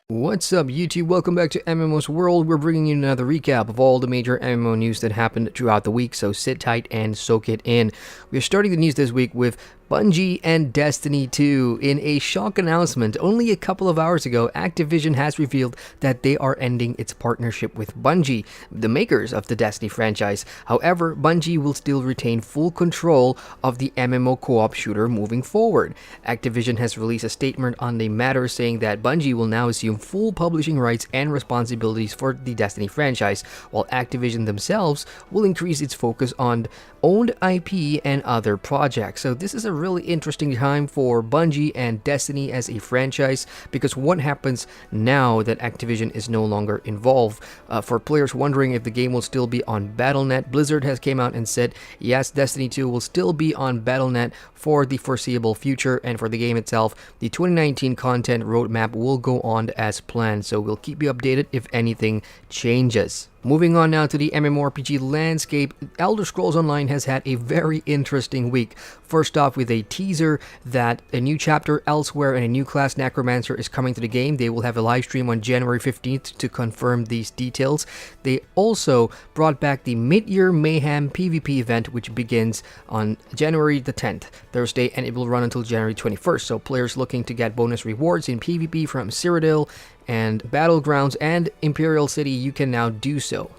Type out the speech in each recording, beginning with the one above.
What's up YouTube, welcome back to MMOSWORLD. We're bringing you another recap of all the major MMO news that happened throughout the week, so sit tight and soak it in. We're starting the news this week with Bungie and Destiny 2. In a shock announcement only a couple of hours ago, Activision has revealed that they are ending its partnership with Bungie, the makers of the Destiny franchise. However, Bungie will still retain full control of the MMO co-op shooter moving forward. Activision has released a statement on the matter saying that Bungie will now assume full publishing rights and responsibilities for the Destiny franchise, while Activision themselves will increase its focus on owned IP and other projects. So this is a really interesting time for Bungie and Destiny as a franchise, because what happens now that Activision is no longer involved? For players wondering if the game will still be on Battle.net, Blizzard has came out and said yes, Destiny 2 will still be on Battle.net for the foreseeable future, and for the game itself, the 2019 content roadmap will go on as planned, so we'll keep you updated if anything changes. Moving on now to the MMORPG landscape, Elder Scrolls Online has had a very interesting week. First off, with a teaser that a new chapter elsewhere and a new class Necromancer is coming to the game. They will have a live stream on January 15th to confirm these details. They also brought back the Mid-Year Mayhem PvP event, which begins on January the 10th, Thursday, and it will run until January 21st. So players looking to get bonus rewards in PvP from Cyrodiil and Battlegrounds and Imperial City, you can now do so.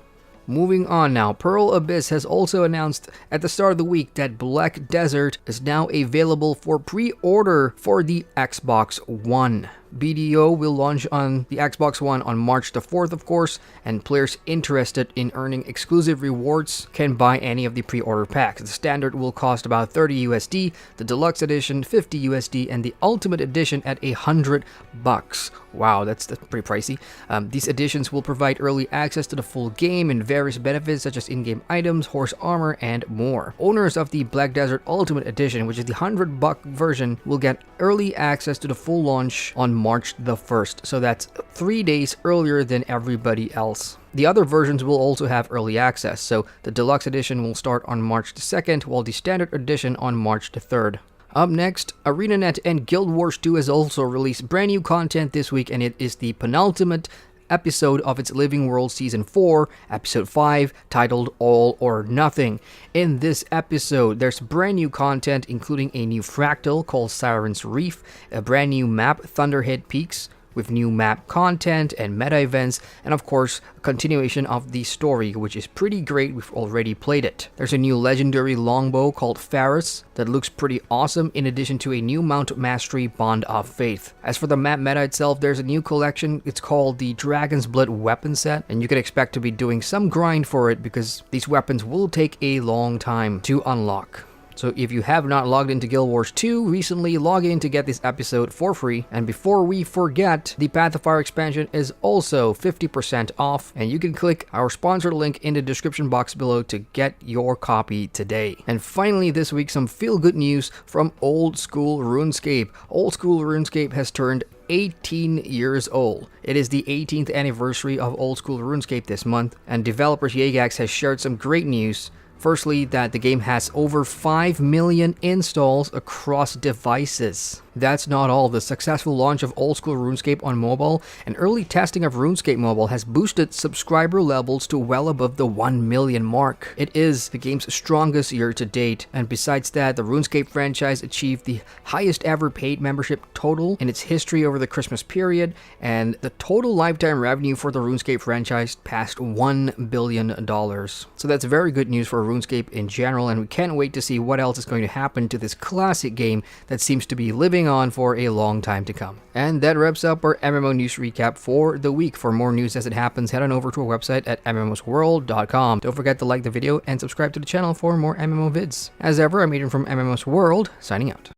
Moving on now, Pearl Abyss has also announced at the start of the week that Black Desert is now available for pre-order for the Xbox One. BDO will launch on the Xbox One on March the 4th, of course, and players interested in earning exclusive rewards can buy any of the pre-order packs. The standard will cost about 30 USD, the deluxe edition 50 USD, and the ultimate edition at $100. Wow, that's pretty pricey. These editions will provide early access to the full game and various benefits such as in-game items, horse armor, and more. Owners of the Black Desert Ultimate Edition, which is the $100 version, will get early access to the full launch on March the 1st, so that's 3 days earlier than everybody else. The other versions will also have early access, so the deluxe edition will start on March the 2nd, while the standard edition on March the 3rd. Up next, ArenaNet and Guild Wars 2 has also released brand new content this week, and it is the penultimate episode of its Living World Season 4, Episode 5, titled All or Nothing. In this episode, there's brand new content including a new fractal called Siren's Reef, a brand new map, Thunderhead Peaks, with new map content and meta events, and of course, a continuation of the story, which is pretty great. We've already played it. There's a new legendary longbow called Faris that looks pretty awesome, in addition to a new Mount Mastery Bond of Faith. As for the map meta itself, there's a new collection. It's called the Dragon's Blood Weapon Set, and you can expect to be doing some grind for it because these weapons will take a long time to unlock. So if you have not logged into Guild Wars 2 recently, log in to get this episode for free. And before we forget, the Path of Fire expansion is also 50% off, and you can click our sponsor link in the description box below to get your copy today. And finally this week, some feel-good news from Old School RuneScape. Old School RuneScape has turned 18 years old. It is the 18th anniversary of Old School RuneScape this month, and developers Yagax has shared some great news. Firstly, that the game has over 5 million installs across devices. That's not all. The successful launch of Old School RuneScape on mobile and early testing of RuneScape Mobile has boosted subscriber levels to well above the 1 million mark. It is the game's strongest year to date, and besides that, the RuneScape franchise achieved the highest ever paid membership total in its history over the Christmas period, and the total lifetime revenue for the RuneScape franchise passed $1 billion. So that's very good news for RuneScape in general, and we can't wait to see what else is going to happen to this classic game that seems to be living on for a long time to come. And that wraps up our MMO news recap for the week. For more news as it happens, head on over to our website at MMOSWorld.com. Don't forget to like the video and subscribe to the channel for more MMO vids. As ever, I'm Adrian from MMOSWorld, signing out.